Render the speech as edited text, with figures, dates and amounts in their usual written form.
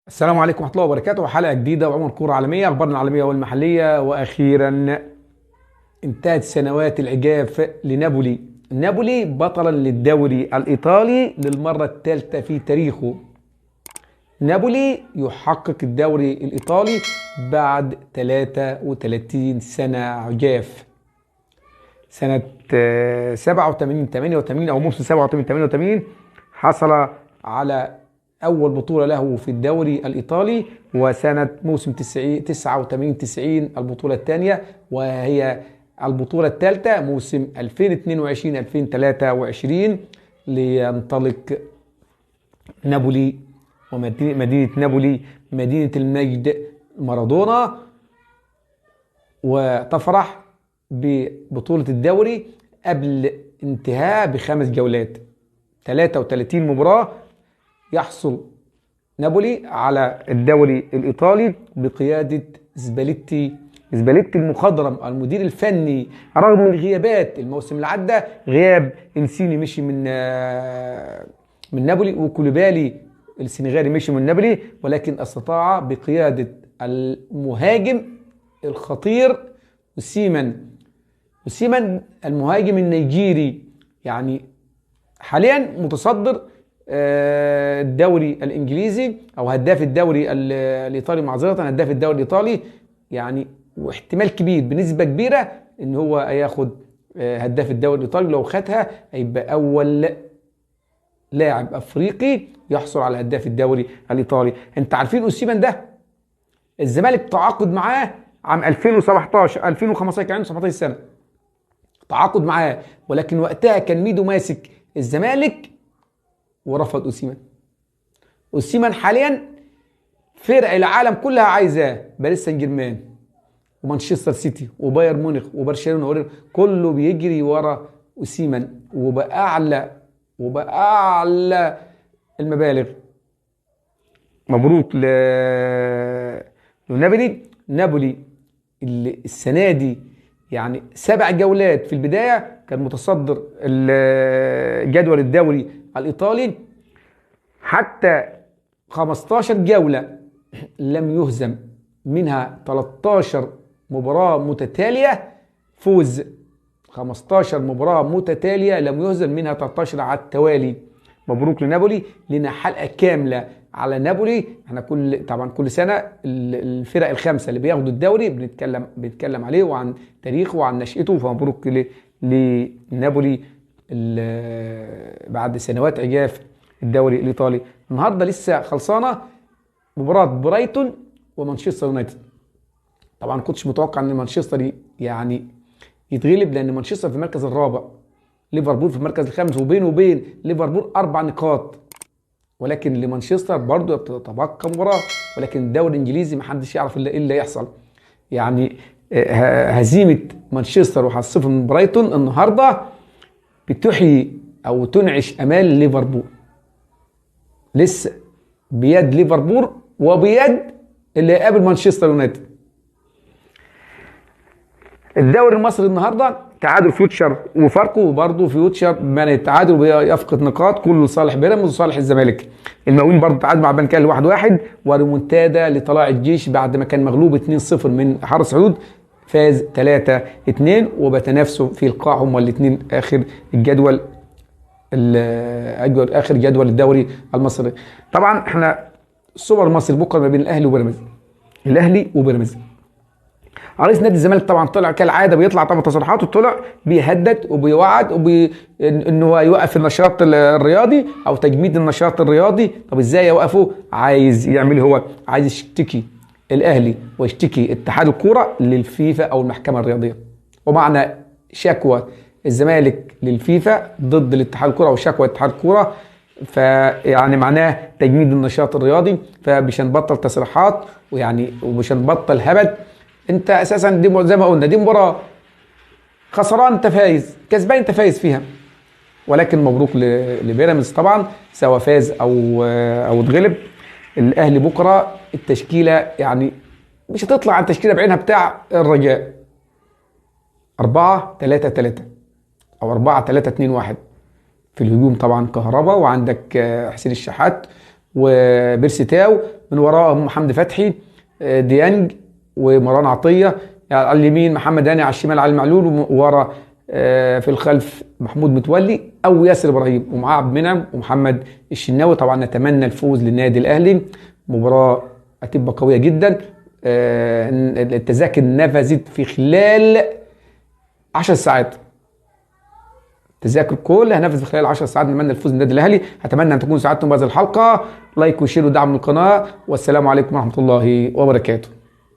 السلام عليكم ورحمة الله وبركاته. حلقة جديدة وعمر كورة عالمية، أخبارنا العالمية والمحلية. وأخيرا انتهت سنوات العجاف لنابولي. نابولي بطلا للدوري الإيطالي للمرة الثالثة في تاريخه. نابولي يحقق الدوري الإيطالي بعد 33 سنة عجاف. سنة 87 88 أو موسم 87 88 حصل على أول بطولة له في الدوري الإيطالي، وسنة موسم 89 90 البطولة الثانية، وهي البطولة الثالثة موسم 2022 2023 لينطلق نابولي ومدينة نابولي مدينة المجد مارادونا، وتفرح ببطولة الدوري قبل انتهاء ب5 جولات 33 مباراة. يحصل نابولي على الدوري الإيطالي بقيادة زباليتي المخضرم المدير الفني، رغم الغيابات الموسم اللي عدى. غياب انسيني مشي من نابولي، وكوليبالي السنغالي مشي من نابولي، ولكن استطاع بقيادة المهاجم الخطير وسيمان المهاجم النيجيري، يعني حاليا متصدر الدوري الانجليزي او هداف الدوري الايطالي، معذره هداف الدوري الايطالي، يعني واحتمال كبير بنسبه كبيره ان هو هياخد هداف الدوري الايطالي. لو خدها هيبقى اول لاعب افريقي يحصل على هداف الدوري الايطالي. انت عارفين اوسيمان ده الزمالك تعاقد معاه عام 2017 2015، كان عنده 17 سنه تعاقد معاه، ولكن وقتها كان ميدو ماسك الزمالك ورفض اوسيمان حاليا فرق العالم كلها عايزاه، باريس سان جيرمان ومانشستر سيتي وبايرن ميونخ وبرشلونه، كله بيجري ورا اوسيمان، وبأعلى المبالغ. مبروك نابولي اللي السنه دي يعني 7 جولات في البدايه كان متصدر جدول الدوري الإيطالي، حتى 15 جولة لم يهزم منها 13 مباراة متتالية فوز. 15 مباراة متتالية لم يهزم منها 13 على التوالي. مبروك لنابولي. لنا حلقة كاملة على نابولي. احنا طبعا كل سنة الفرق ال5 اللي بياخدوا الدوري بنتكلم عليه وعن تاريخه وعن نشأته، فمبروك لنابولي بعد سنوات عجاف الدوري الايطالي. النهارده لسه خلصانه مباراه برايتون ومانشستر يونايتد. طبعا كنتش متوقع ان مانشستر يعني يتغلب، لان مانشستر في المركز الرابع، ليفربول في المركز الخامس، وبينه وبين ليفربول 4 نقاط، ولكن لمانشستر برضه تتبقى مباراه. ولكن الدوري الانجليزي محدش يعرف الا ايه اللي يحصل. يعني هزيمه مانشستر وحصفه من برايتون النهارده بتحيي او تنعش امال ليفربول. لسه بيد ليفربول وبيد اللي يقابل مانشستر يونايتد. الدوري المصري النهارده تعادل فيوتشر وفاركو، وبرضه فيوتشر من التعادل ويفقد نقاط، كله لصالح بيراميدز وصالح الزمالك. المقاولين برضه تعادل مع بنكال 1-1، وريمونتادا لطلائع الجيش بعد ما كان مغلوب 2-0 من حرس حدود، فاز 3-2، وبتنافسوا في القاع هما الاثنين اخر جدول الدوري المصري. طبعا احنا السوبر المصري بكره ما بين الاهلي وبيراميدز. رئيس نادي الزمالك طبعا طلع كالعاده، بيطلع طبعا تصريحاته، طلع بيهدد وبيوعد ان هو يوقف النشاط الرياضي او تجميد النشاط الرياضي. طب ازاي يوقفه؟ عايز يعمل، هو عايز يشتكي الاهلي ويشتكي اتحاد الكوره للفيفا او المحكمه الرياضيه. ومعنى شكوى الزمالك للفيفا ضد الاتحاد الكوره او شكوى اتحاد الكوره، فيعني معناه تجميد النشاط الرياضي. فمش هنبطل تصريحات ومش هنبطل هبل. انت اساسا دي زي ما قلنا دي مباراه خسران انت فايز، كسبان انت فايز فيها. ولكن مبروك لبيراميدز طبعا، سواء فاز او اتغلب. الاهلي بكره التشكيله يعني مش هتطلع عن التشكيله بعينها بتاع الرجاء، 4-3-3 او 4-3-2-1. في الهجوم طبعا كهربا، وعندك حسين الشحات وبيرسي تاو من وراهم حمدي فتحي، ديانج ومروان عطيه، يعني على اليمين محمد هاني، على الشمال علي معلول، وورا في الخلف محمود متولي او ياسر ابراهيم، ومعاه عبد المنعم ومحمد الشناوي. طبعا نتمنى الفوز للنادي الاهلي، مباراه هتبقى قويه جدا. التذاكر نفذت في خلال 10 ساعات، التذاكر كلها نفذت في خلال 10 ساعات. نتمنى الفوز للنادي الاهلي. اتمنى ان تكونوا ساعدتم بهذه الحلقه. لايك وشير ودعم القناه، والسلام عليكم ورحمه الله وبركاته.